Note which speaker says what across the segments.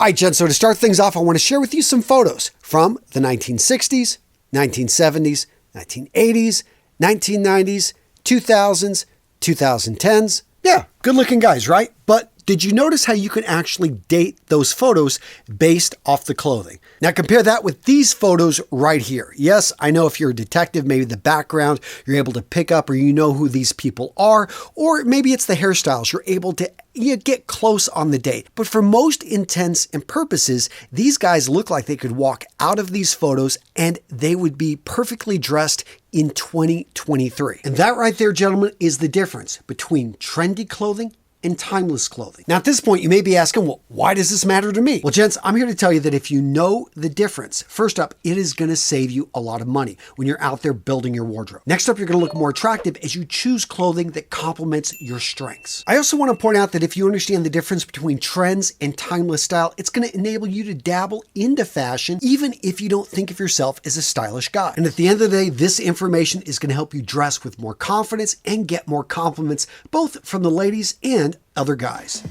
Speaker 1: All right, Jen, so to start things off, I want to share with you some photos from the 1960s, 1970s, 1980s, 1990s, 2000s, 2010s. Yeah, good looking guys, right? But did you notice how you can actually date those photos based off the clothing? Now compare that with these photos right here. Yes, I know if you're a detective, maybe the background you're able to pick up, or you know who these people are, or maybe it's the hairstyles. You're able to get close on the date. But for most intents and purposes, these guys look like they could walk out of these photos and they would be perfectly dressed in 2023. And that right there, gentlemen, is the difference between trendy clothing and timeless clothing. Now at this point, you may be asking, well, why does this matter to me? Well, gents, I'm here to tell you that if you know the difference, first up, it is gonna save you a lot of money when you're out there building your wardrobe. Next up, you're gonna look more attractive as you choose clothing that complements your strengths. I also wanna point out that if you understand the difference between trends and timeless style, it's gonna enable you to dabble into fashion, even if you don't think of yourself as a stylish guy. And at the end of the day, this information is gonna help you dress with more confidence and get more compliments, both from the ladies and other guys.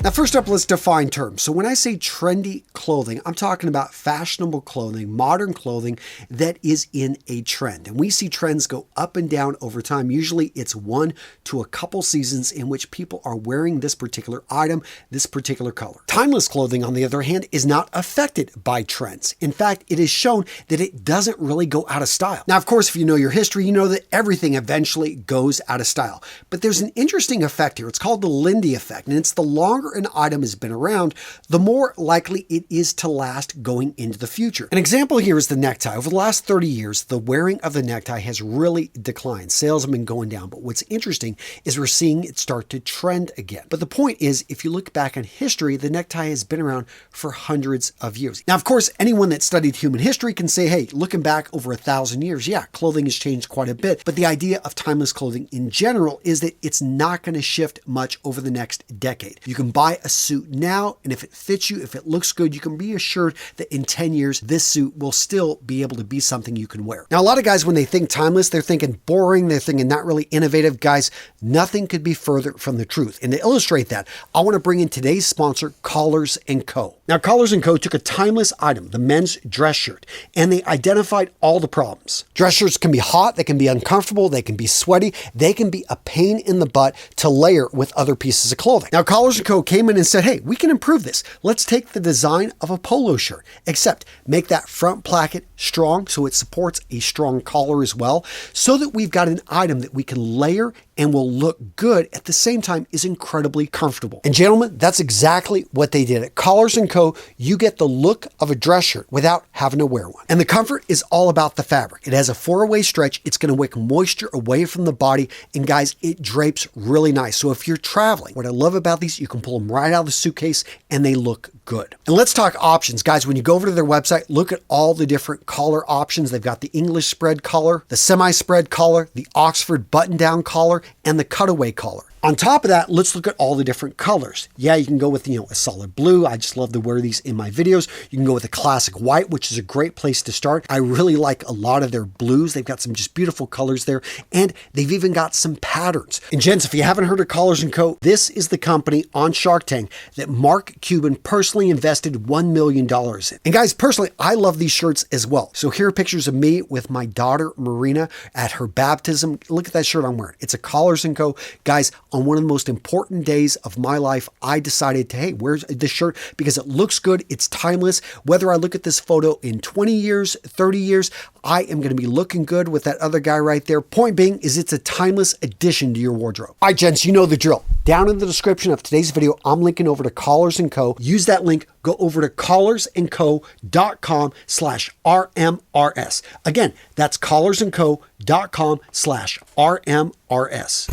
Speaker 1: Now, first up, let's define terms. So when I say trendy clothing, I'm talking about fashionable clothing, modern clothing that is in a trend. And we see trends go up and down over time. Usually it's 1 to a couple seasons in which people are wearing this particular item, this particular color. Timeless clothing, on the other hand, is not affected by trends. In fact, it is shown that it doesn't really go out of style. Now, of course, if you know your history, you know that everything eventually goes out of style. But there's an interesting effect here. It's called the Lindy effect, and it's the longer an item has been around, the more likely it is to last going into the future. An example here is the necktie. Over the last 30 years, the wearing of the necktie has really declined. Sales have been going down, but what's interesting is we're seeing it start to trend again. But the point is, if you look back on history, the necktie has been around for hundreds of years. Now, of course, anyone that studied human history can say, hey, looking back over 1,000 years, yeah, clothing has changed quite a bit. But the idea of timeless clothing in general is that it's not going to shift much over the next decade. You can buy a suit now, and if it fits you, if it looks good, you can be assured that in 10 years, this suit will still be able to be something you can wear. Now, a lot of guys, when they think timeless, they're thinking boring, they're thinking not really innovative. Guys, nothing could be further from the truth. And to illustrate that, I want to bring in today's sponsor, Collars & Co. Now, Collars & Co. took a timeless item, the men's dress shirt, and they identified all the problems. Dress shirts can be hot, they can be uncomfortable, they can be sweaty, they can be a pain in the butt to layer with other pieces of clothing. Now, Collars & Co. came in and said, hey, we can improve this. Let's take the design of a polo shirt, except make that front placket strong so it supports a strong collar as well, so that we've got an item that we can layer and will look good at the same time is incredibly comfortable. And gentlemen, that's exactly what they did. At Collars & Co., you get the look of a dress shirt without having to wear one. And the comfort is all about the fabric. It has a 4-way stretch. It's going to wick moisture away from the body. And guys, it drapes really nice. So if you're traveling, what I love about these, you can pull them right out of the suitcase and they look good. And let's talk options. Guys, when you go over to their website, look at all the different collar options. They've got the English spread collar, the semi-spread collar, the Oxford button-down collar, and the cutaway collar. On top of that, let's look at all the different colors. Yeah, you can go with, a solid blue. I just love to wear these in my videos. You can go with a classic white, which is a great place to start. I really like a lot of their blues. They've got some just beautiful colors there, and they've even got some patterns. And gents, if you haven't heard of Collars & Co., this is the company on Shark Tank that Mark Cuban personally invested $1 million in. And guys, personally, I love these shirts as well. So here are pictures of me with my daughter, Marina, at her baptism. Look at that shirt I'm wearing. It's a Collars & Co. Guys, on one of the most important days of my life, I decided to, hey, wear this shirt because it looks good. It's timeless. Whether I look at this photo in 20 years, 30 years, I am going to be looking good with that other guy right there. Point being is it's a timeless addition to your wardrobe. All right, gents, you know the drill. Down in the description of today's video, I'm linking over to Collars & Co. Use that link. Go over to collarsandco.com/RMRS. Again, that's collarsandco.com/RMRS.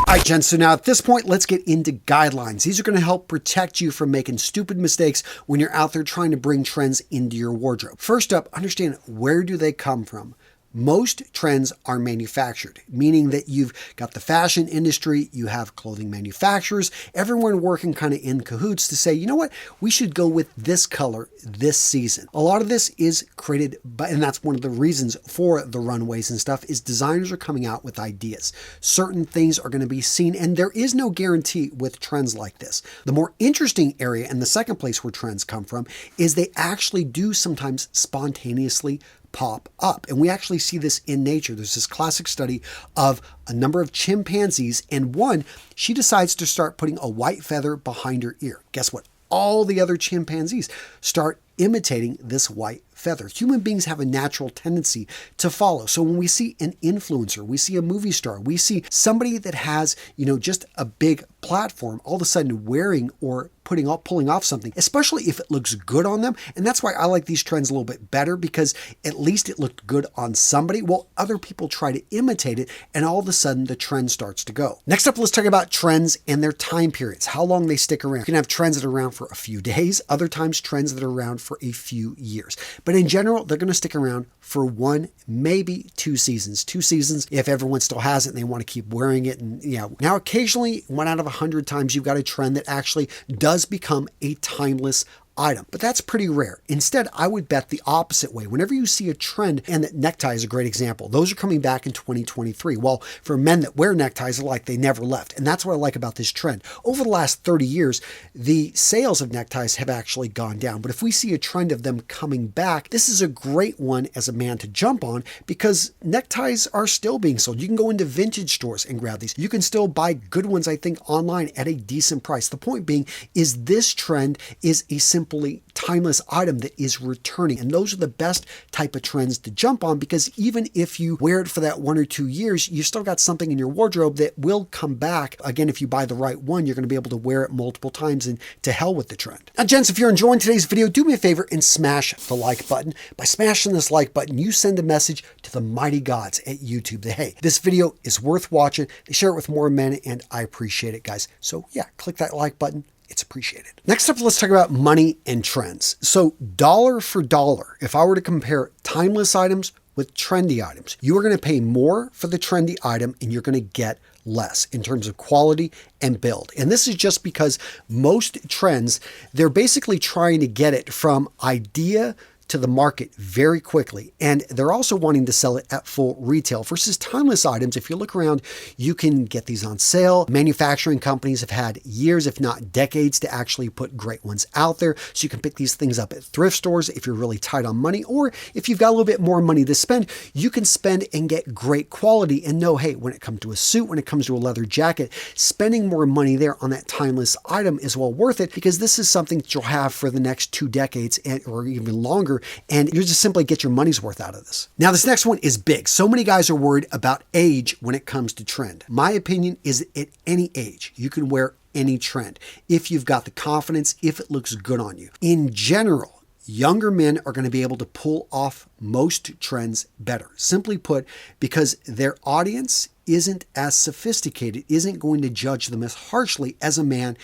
Speaker 1: All right, Jen, so now at this point, let's get into guidelines. These are going to help protect you from making stupid mistakes when you're out there trying to bring trends into your wardrobe. First up, understand, where do they come from? Most trends are manufactured, meaning that you've got the fashion industry, you have clothing manufacturers, everyone working kind of in cahoots to say, you know what, we should go with this color this season. A lot of this is created by, and that's one of the reasons for the runways and stuff, is designers are coming out with ideas. Certain things are going to be seen, and there is no guarantee with trends like this. The more interesting area, and the second place where trends come from, is they actually do sometimes spontaneously pop up. And we actually see this in nature. There's this classic study of a number of chimpanzees, and one, she decides to start putting a white feather behind her ear. Guess what? All the other chimpanzees start imitating this white feather. Human beings have a natural tendency to follow. So when we see an influencer, we see a movie star, we see somebody that has, just a big platform, all of a sudden wearing or pulling off something, especially if it looks good on them. And that's why I like these trends a little bit better, because at least it looked good on somebody. Well, other people try to imitate it, and all of a sudden the trend starts to go. Next up, let's talk about trends and their time periods, how long they stick around. You can have trends that are around for a few days, other times trends that are around for a few years. But in general, they're going to stick around for 1, maybe 2 seasons. 2 seasons if everyone still has it and they want to keep wearing it. And now occasionally 1 out of 100 times you've got a trend that actually does become a timeless item, but that's pretty rare. Instead, I would bet the opposite way. Whenever you see a trend, and that necktie is a great example, those are coming back in 2023. Well, for men that wear neckties, are like they never left. And that's what I like about this trend. Over the last 30 years, the sales of neckties have actually gone down. But if we see a trend of them coming back, this is a great one as a man to jump on, because neckties are still being sold. You can go into vintage stores and grab these. You can still buy good ones, I think, online at a decent price. The point being is this trend is a simply timeless item that is returning. And those are the best type of trends to jump on, because even if you wear it for that 1 or 2 years, you still got something in your wardrobe that will come back. Again, if you buy the right one, you're going to be able to wear it multiple times, and to hell with the trend. Now, gents, if you're enjoying today's video, do me a favor and smash the like button. By smashing this like button, you send a message to the mighty gods at YouTube that, hey, this video is worth watching. They share it with more men, and I appreciate it, guys. So yeah, click that like button. It's appreciated. Next up, let's talk about money and trends. So dollar for dollar, if I were to compare timeless items with trendy items, you are going to pay more for the trendy item and you're going to get less in terms of quality and build. And this is just because most trends, they're basically trying to get it from idea to the market very quickly. And they're also wanting to sell it at full retail versus timeless items. If you look around, you can get these on sale. Manufacturing companies have had years, if not decades, to actually put great ones out there. So you can pick these things up at thrift stores if you're really tight on money, or if you've got a little bit more money to spend, you can spend and get great quality and know, hey, when it comes to a suit, when it comes to a leather jacket, spending more money there on that timeless item is well worth it, because this is something that you'll have for the next 2 decades or even longer. And you just simply get your money's worth out of this. Now, this next one is big. So many guys are worried about age when it comes to trend. My opinion is at any age, you can wear any trend if you've got the confidence, if it looks good on you. In general, younger men are going to be able to pull off most trends better. Simply put, because their audience isn't as sophisticated, isn't going to judge them as harshly as a man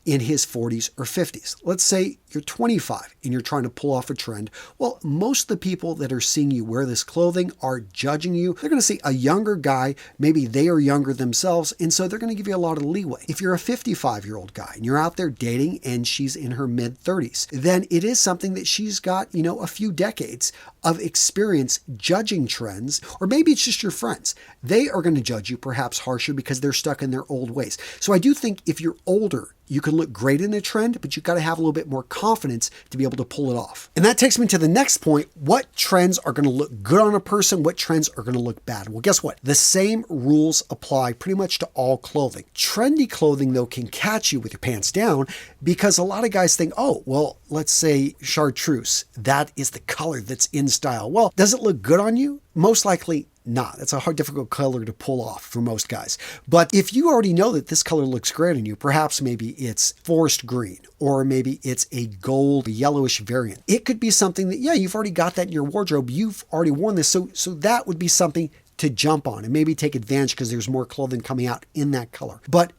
Speaker 1: in his 40s or 50s. Let's say you're 25 and you're trying to pull off a trend. Well, most of the people that are seeing you wear this clothing are judging you. They're going to see a younger guy, maybe they are younger themselves, and so they're going to give you a lot of leeway. If you're a 55-year-old guy and you're out there dating and she's in her mid-30s, then it is something that she's got, a few decades of experience judging trends, or maybe it's just your friends. They are going to judge you perhaps harsher because they're stuck in their old ways. So I do think if you're older, you can look great in a trend, but you've got to have a little bit more confidence to be able to pull it off. And that takes me to the next point. What trends are going to look good on a person? What trends are going to look bad? Well, guess what? The same rules apply pretty much to all clothing. Trendy clothing, though, can catch you with your pants down, because a lot of guys think, oh, well, let's say chartreuse, that is the color that's in style. Well, does it look good on you? Most likely not. That's a hard, difficult color to pull off for most guys. But if you already know that this color looks great on you, perhaps maybe it's forest green, or maybe it's a gold, yellowish variant. It could be something that, yeah, you've already got that in your wardrobe. You've already worn this. So that would be something to jump on and maybe take advantage, because there's more clothing coming out in that color. But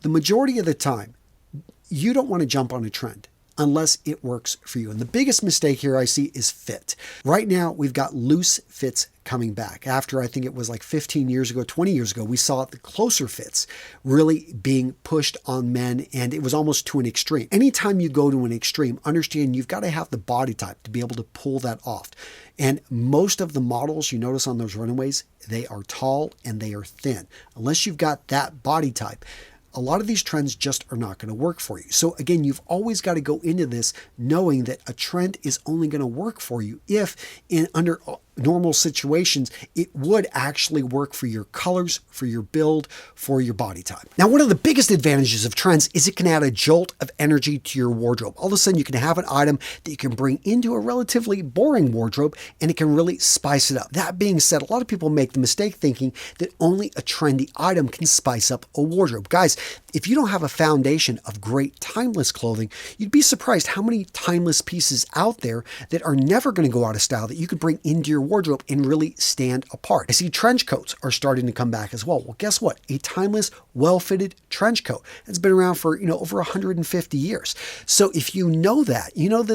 Speaker 1: the majority of the time, you don't want to jump on a trend unless it works for you. And the biggest mistake here I see is fit. Right now, we've got loose fits coming back. After I think it was like 15 years ago, 20 years ago, we saw the closer fits really being pushed on men, and it was almost to an extreme. Anytime you go to an extreme, understand you've got to have the body type to be able to pull that off. And most of the models you notice on those runways, they are tall and they are thin. Unless you've got that body type, a lot of these trends just are not going to work for you. So again, you've always got to go into this knowing that a trend is only going to work for you if under normal situations, it would actually work for your colors, for your build, for your body type. Now, one of the biggest advantages of trends is it can add a jolt of energy to your wardrobe. All of a sudden, you can have an item that you can bring into a relatively boring wardrobe, and it can really spice it up. That being said, a lot of people make the mistake thinking that only a trendy item can spice up a wardrobe. Guys, if you don't have a foundation of great timeless clothing, you'd be surprised how many timeless pieces out there that are never going to go out of style that you could bring into your wardrobe and really stand apart. I see trench coats are starting to come back as well. Well, guess what? A timeless, well-fitted trench coat that's been around for, over 150 years. So if you know that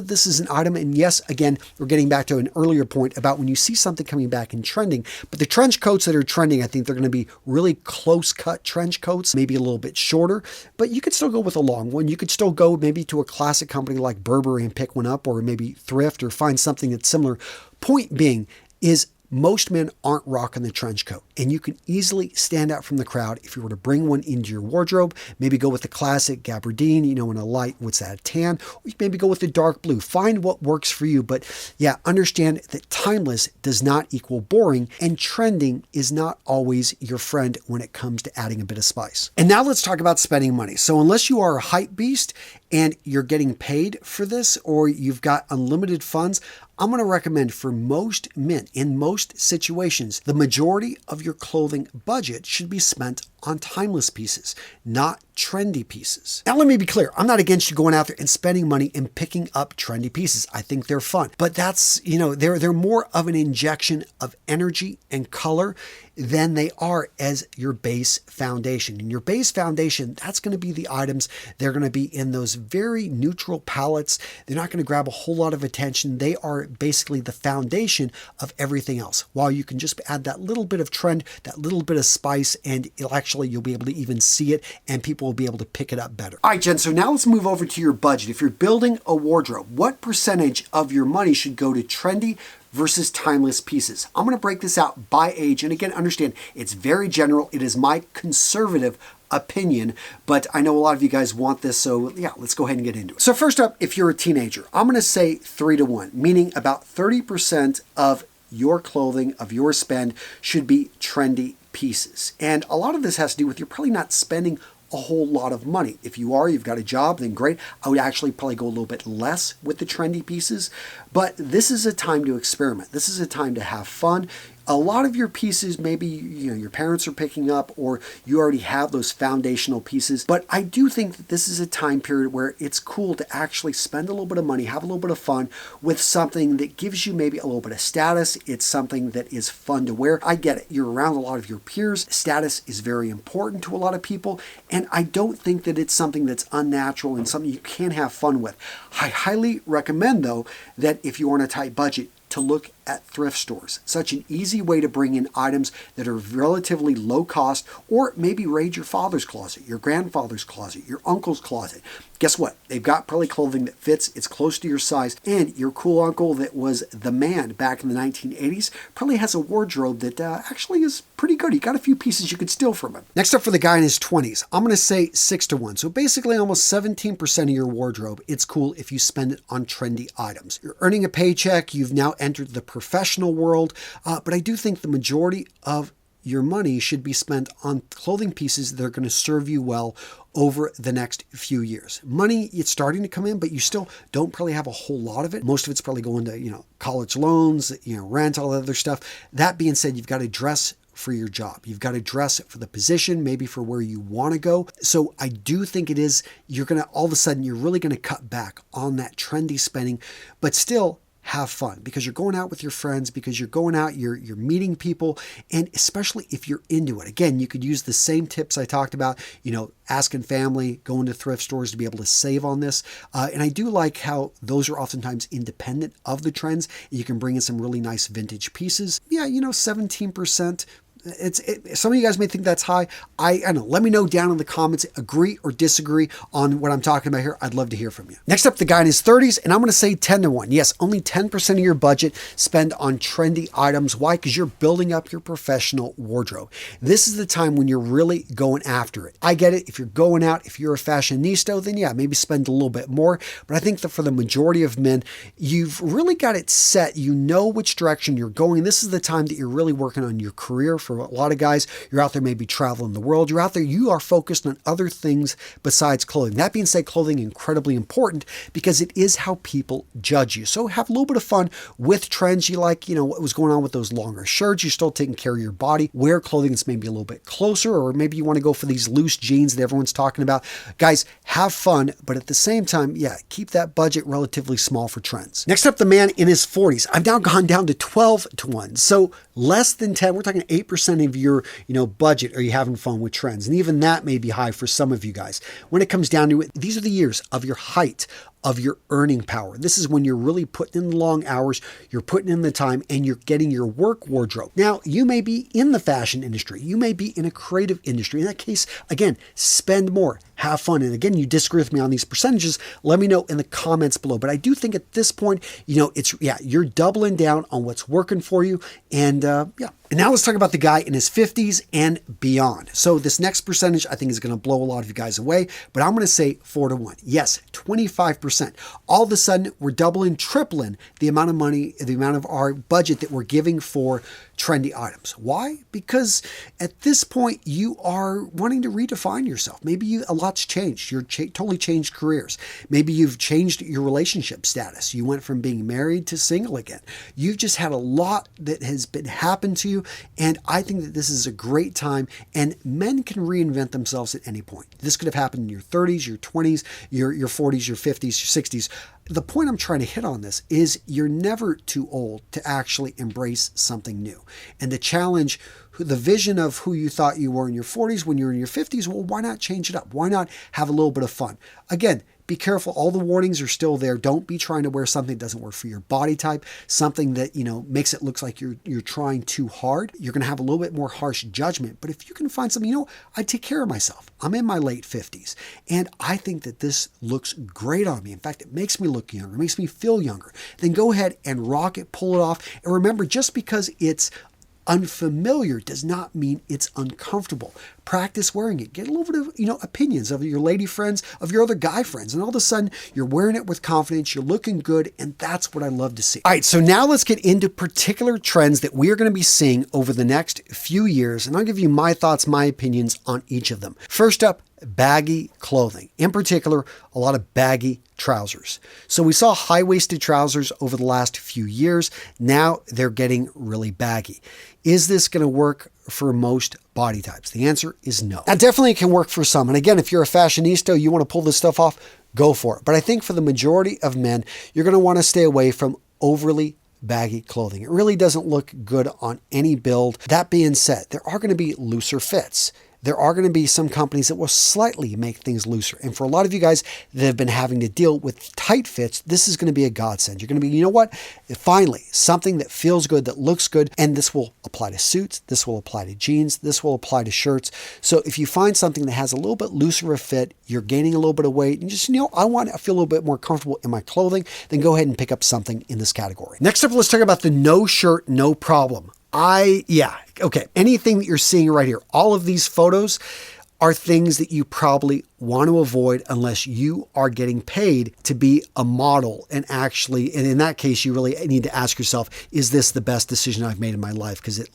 Speaker 1: this is an item, and yes, again, we're getting back to an earlier point about when you see something coming back and trending, but the trench coats that are trending, I think they're going to be really close-cut trench coats, maybe a little bit shorter, but you could still go with a long one. You could still go maybe to a classic company like Burberry and pick one up, or maybe thrift or find something that's similar. Point being is most men aren't rocking the trench coat, and you can easily stand out from the crowd if you were to bring one into your wardrobe. Maybe go with the classic gabardine, in a light, tan, or you maybe go with the dark blue. Find what works for you, but yeah, understand that timeless does not equal boring, and trending is not always your friend when it comes to adding a bit of spice. And now let's talk about spending money. So unless you are a hype beast and you're getting paid for this, or you've got unlimited funds, I'm going to recommend for most men, in most situations, the majority of your clothing budget should be spent on timeless pieces, not trendy pieces. Now, let me be clear. I'm not against you going out there and spending money and picking up trendy pieces. I think they're fun, but that's, they're more of an injection of energy and color than they are as your base foundation. And your base foundation, that's going to be the items. They're going to be in those very neutral palettes. They're not going to grab a whole lot of attention. They are basically the foundation of everything else. While you can just add that little bit of trend, that little bit of spice, and you'll be able to even see it, and people will be able to pick it up better. All right, Jen, so now let's move over to your budget. If you're building a wardrobe, what percentage of your money should go to trendy versus timeless pieces? I'm going to break this out by age. And again, understand, it's very general. It is my conservative opinion, but I know a lot of you guys want this, so yeah, let's go ahead and get into it. So first up, if you're a teenager, I'm going to say 3-to-1, meaning about 30% of your clothing, of your spend, should be trendy pieces. And a lot of this has to do with you're probably not spending a whole lot of money. If you are, you've got a job, then great. I would actually probably go a little bit less with the trendy pieces, but this is a time to experiment. This is a time to have fun. A lot of your pieces, maybe your parents are picking up, or you already have those foundational pieces. But I do think that this is a time period where it's cool to actually spend a little bit of money, have a little bit of fun with something that gives you maybe a little bit of status. It's something that is fun to wear. I get it. You're around a lot of your peers. Status is very important to a lot of people. And I don't think that it's something that's unnatural and something you can have fun with. I highly recommend, though, that if you're on a tight budget, to look at thrift stores. Such an easy way to bring in items that are relatively low cost, or maybe raid your father's closet, your grandfather's closet, your uncle's closet. Guess what? They've got probably clothing that fits, it's close to your size, and your cool uncle that was the man back in the 1980s probably has a wardrobe that actually is pretty good. He got a few pieces you could steal from him. Next up, for the guy in his 20s, I'm going to say 6-to-1. So basically almost 17% of your wardrobe, it's cool if you spend it on trendy items. You're earning a paycheck, you've now entered the professional world, but I do think the majority of your money should be spent on clothing pieces that are going to serve you well over the next few years. Money, it's starting to come in, but you still don't probably have a whole lot of it. Most of it's probably going to, college loans, rent, all that other stuff. That being said, you've got to dress for your job. You've got to dress for the position, maybe for where you want to go. So I do think you're going to, all of a sudden, you're really going to cut back on that trendy spending, but still, have fun, because you're going out with your friends, because you're going out, you're meeting people, and especially if you're into it. Again, you could use the same tips I talked about, asking family, going to thrift stores to be able to save on this. And I do like how those are oftentimes independent of the trends. You can bring in some really nice vintage pieces. Yeah, 17%. Some of you guys may think that's high. I don't know. Let me know down in the comments, agree or disagree on what I'm talking about here. I'd love to hear from you. Next up, the guy in his 30s, and I'm going to say 10 to 1. Yes, only 10% of your budget spend on trendy items. Why? Because you're building up your professional wardrobe. This is the time when you're really going after it. I get it. If you're going out, if you're a fashionista, then yeah, maybe spend a little bit more. But I think that for the majority of men, you've really got it set. You know which direction you're going. This is the time that you're really working on your career. For a lot of guys, you're out there maybe traveling the world. You're out there, you are focused on other things besides clothing. That being said, clothing is incredibly important because it is how people judge you. So have a little bit of fun with trends. You like, what was going on with those longer shirts. You're still taking care of your body. Wear clothing that's maybe a little bit closer, or maybe you want to go for these loose jeans that everyone's talking about. Guys, have fun, but at the same time, yeah, keep that budget relatively small for trends. Next up, the man in his 40s. I've now gone down to 12 to 1. So less than 10, we're talking 8% of your, budget. Are you having fun with trends? And even that may be high for some of you guys. When it comes down to it, these are the years of your height of your earning power. This is when you're really putting in the long hours, you're putting in the time, and you're getting your work wardrobe. Now, you may be in the fashion industry. You may be in a creative industry. In that case, again, spend more, have fun. And again, you disagree with me on these percentages, let me know in the comments below. But I do think at this point, you're doubling down on what's working for you. And And now let's talk about the guy in his 50s and beyond. So this next percentage I think is going to blow a lot of you guys away, but I'm going to say 4 to 1. Yes, 25%. All of a sudden, we're doubling, tripling the amount of money, the amount of our budget that we're giving for trendy items. Why? Because at this point, you are wanting to redefine yourself. Maybe a lot's changed. You're totally changed careers. Maybe you've changed your relationship status. You went from being married to single again. You've just had a lot that has been happened to you, and I think that this is a great time, and men can reinvent themselves at any point. This could have happened in your 30s, your 20s, your 40s, your 50s, your 60s. The point I'm trying to hit on this is you're never too old to actually embrace something new. And the challenge, the vision of who you thought you were in your 40s when you're in your 50s, well, why not change it up? Why not have a little bit of fun? Again, be careful. All the warnings are still there. Don't be trying to wear something that doesn't work for your body type, something that, makes it look like you're trying too hard. You're going to have a little bit more harsh judgment. But if you can find something, I take care of myself. I'm in my late 50s, and I think that this looks great on me. In fact, it makes me look younger. It makes me feel younger. Then go ahead and rock it, pull it off. And remember, just because it's unfamiliar does not mean it's uncomfortable. Practice wearing it. Get a little bit of, opinions of your lady friends, of your other guy friends. And all of a sudden, you're wearing it with confidence. You're looking good. And that's what I love to see. All right. So now let's get into particular trends that we are going to be seeing over the next few years. And I'll give you my thoughts, my opinions on each of them. First up, baggy clothing. In particular, a lot of baggy trousers. So we saw high-waisted trousers over the last few years. Now they're getting really baggy. Is this going to work for most body types? The answer is no. Now, definitely it can work for some. And again, if you're a fashionista, you want to pull this stuff off, go for it. But I think for the majority of men, you're going to want to stay away from overly baggy clothing. It really doesn't look good on any build. That being said, there are going to be looser fits. There are going to be some companies that will slightly make things looser. And for a lot of you guys that have been having to deal with tight fits, this is going to be a godsend. You're going to be, finally, something that feels good, that looks good. And this will apply to suits. This will apply to jeans. This will apply to shirts. So if you find something that has a little bit looser of fit, you're gaining a little bit of weight, and just, I want to feel a little bit more comfortable in my clothing, then go ahead and pick up something in this category. Next up, let's talk about the no shirt, no problem. Okay. Anything that you're seeing right here, all of these photos are things that you probably want to avoid unless you are getting paid to be a model. And in that case, you really need to ask yourself, is this the best decision I've made in my life? Because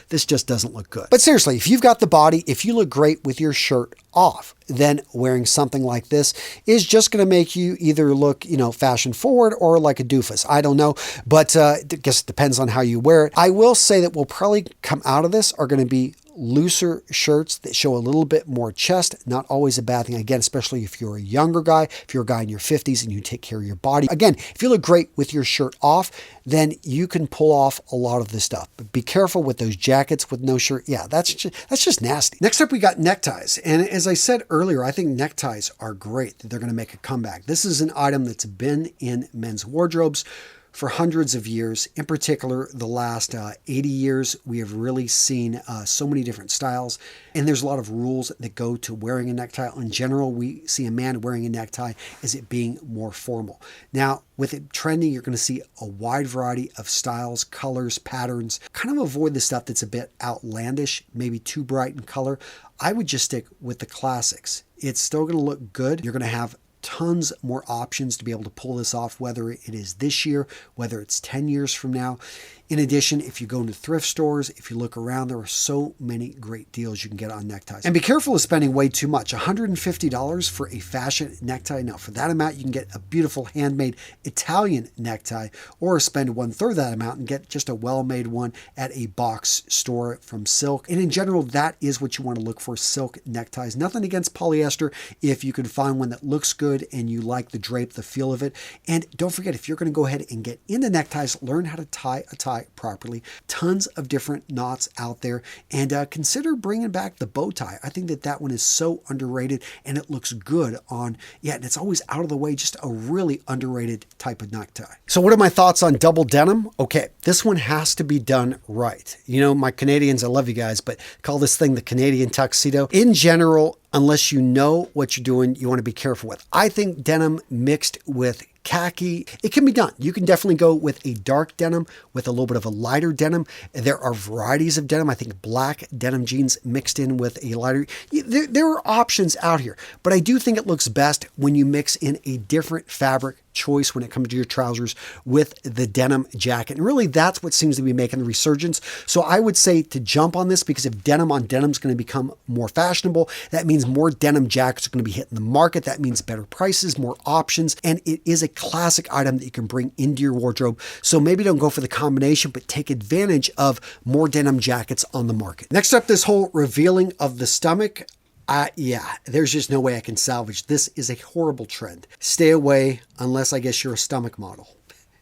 Speaker 1: this just doesn't look good. But seriously, if you've got the body, if you look great with your shirt off, then wearing something like this is just going to make you either look, fashion forward or like a doofus. I don't know, but I guess it depends on how you wear it. I will say that we'll probably come out of this are going to be looser shirts that show a little bit more chest. Not always a bad thing. Again, especially if you're a younger guy, if you're a guy in your 50s and you take care of your body. Again, if you look great with your shirt off, then you can pull off a lot of this stuff. But be careful with those jackets with no shirt. Yeah, that's just nasty. Next up, we got neckties. And as I said earlier, I think neckties are great. They're going to make a comeback. This is an item that's been in men's wardrobes for hundreds of years. In particular, the last 80 years, we have really seen so many different styles. And there's a lot of rules that go to wearing a necktie. In general, we see a man wearing a necktie as it being more formal. Now, with it trendy, you're going to see a wide variety of styles, colors, patterns. Kind of avoid the stuff that's a bit outlandish, maybe too bright in color. I would just stick with the classics. It's still going to look good. You're going to have tons more options to be able to pull this off, whether it is this year, whether it's 10 years from now. In addition, if you go into thrift stores, if you look around, there are so many great deals you can get on neckties. And be careful of spending way too much. $150 for a fashion necktie. Now, for that amount, you can get a beautiful handmade Italian necktie, or spend 1/3 that amount and get just a well-made one at a box store from silk. And in general, that is what you want to look for, silk neckties. Nothing against polyester if you can find one that looks good and you like the drape, the feel of it. And don't forget, if you're going to go ahead and get into neckties, learn how to tie a tie properly. Tons of different knots out there, and consider bringing back the bow tie. I think that one is so underrated, and it looks good on, and it's always out of the way, just a really underrated type of necktie. So what are my thoughts on double denim? Okay, this one has to be done right. You know, my Canadians, I love you guys, but call this thing the Canadian tuxedo. In general, unless you know what you're doing, you want to be careful with. I think denim mixed with khaki, it can be done. You can definitely go with a dark denim with a little bit of a lighter denim. There are varieties of denim. I think black denim jeans mixed in with a lighter. There are options out here, but I do think it looks best when you mix in a different fabric choice when it comes to your trousers with the denim jacket. And really, that's what seems to be making the resurgence. So I would say to jump on this, because if denim on denim is going to become more fashionable, that means more denim jackets are going to be hitting the market. That means better prices, more options, and it is a classic item that you can bring into your wardrobe. So maybe don't go for the combination, but take advantage of more denim jackets on the market. Next up, this whole revealing of the stomach. There's just no way I can salvage. This is a horrible trend. Stay away unless I guess you're a stomach model.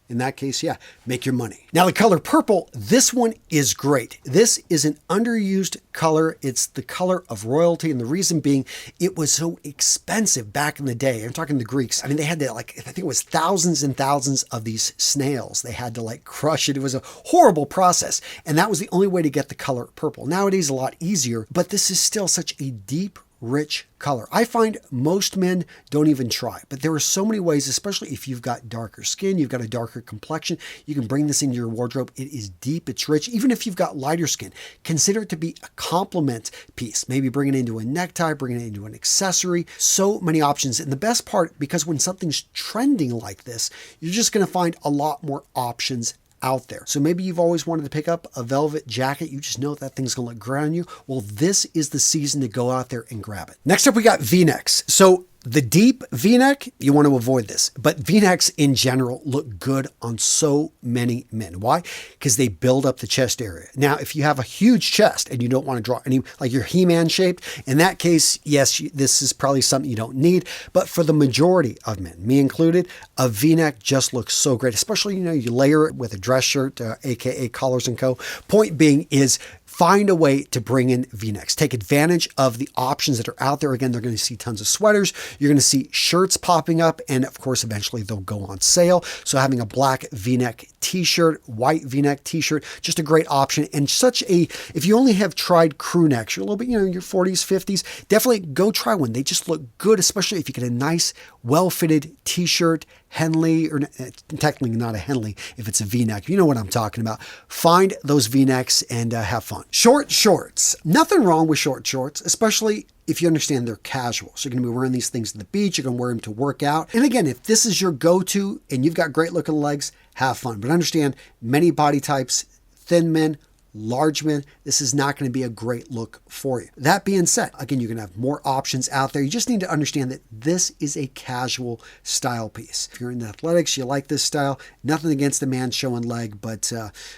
Speaker 1: In that case, make your money. Now the color purple, this one is great. This is an underused color. It's the color of royalty. And the reason being, it was so expensive back in the day. I'm talking the Greeks. I mean, they had to I think it was thousands and thousands of these snails. They had to crush it. It was a horrible process. And that was the only way to get the color purple. Nowadays, a lot easier, but this is still such a deep, rich color. I find most men don't even try, but there are so many ways, especially if you've got darker skin, you've got a darker complexion, you can bring this into your wardrobe. It is deep, it's rich. Even if you've got lighter skin, consider it to be a complement piece. Maybe bring it into a necktie, bring it into an accessory. So many options. And the best part, because when something's trending like this, you're just going to find a lot more options out there. So maybe you've always wanted to pick up a velvet jacket. You just know that thing's going to look great on you. Well, this is the season to go out there and grab it. Next up, we got V-necks. So the deep V-neck, you want to avoid this, but V-necks in general look good on so many men. Why? Because they build up the chest area. Now, if you have a huge chest and you don't want to draw any, like you're He-Man shaped, in that case, yes, this is probably something you don't need. But for the majority of men, me included, a V-neck just looks so great, especially, you layer it with a dress shirt, AKA collars and co. Point being is, find a way to bring in V-necks. Take advantage of the options that are out there. Again, they're going to see tons of sweaters. You're going to see shirts popping up, and of course, eventually they'll go on sale. So having a black V-neck t-shirt, white V-neck t-shirt, just a great option. And if you only have tried crew necks, you're a little bit, your 40s, 50s, definitely go try one. They just look good, especially if you get a nice, well-fitted t-shirt, Henley, or technically not a Henley if it's a V-neck. You know what I'm talking about. Find those V-necks and have fun. Short shorts. Nothing wrong with short shorts, especially if you understand they're casual. So you're going to be wearing these things to the beach. You're going to wear them to work out. And again, if this is your go-to and you've got great looking legs, have fun. But understand, many body types, thin men, large men, this is not going to be a great look for you. That being said, again, you're going to have more options out there. You just need to understand that this is a casual style piece. If you're into athletics, you like this style, nothing against the man showing leg, but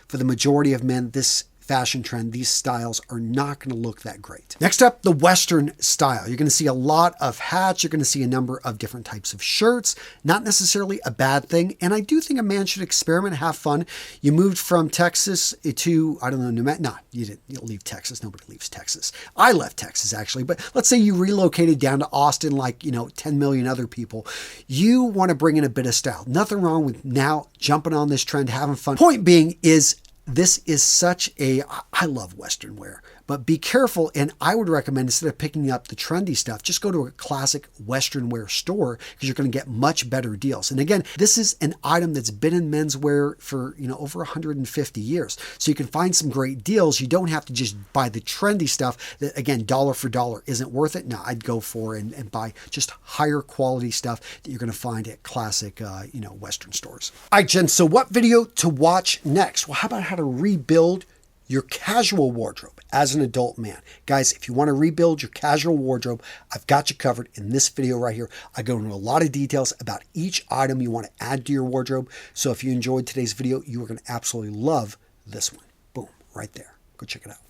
Speaker 1: for the majority of men, this fashion trend, these styles are not going to look that great. Next up, the Western style. You're going to see a lot of hats. You're going to see a number of different types of shirts. Not necessarily a bad thing. And I do think a man should experiment, have fun. You moved from Texas to, I don't know, New Mexico. No, you didn't leave Texas. Nobody leaves Texas. I left Texas, actually. But let's say you relocated down to Austin like, 10 million other people. You want to bring in a bit of style. Nothing wrong with now jumping on this trend, having fun. Point being is, this is I love Western wear, but be careful. And I would recommend, instead of picking up the trendy stuff, just go to a classic Western wear store, because you're going to get much better deals. And again, this is an item that's been in menswear for, over 150 years. So you can find some great deals. You don't have to just buy the trendy stuff that, again, dollar for dollar isn't worth it. No, I'd go for and buy just higher quality stuff that you're going to find at classic, Western stores. All right, Jen, so what video to watch next? Well, how about how to rebuild your casual wardrobe as an adult man? Guys, if you want to rebuild your casual wardrobe, I've got you covered in this video right here. I go into a lot of details about each item you want to add to your wardrobe. So if you enjoyed today's video, you are going to absolutely love this one. Boom, right there. Go check it out.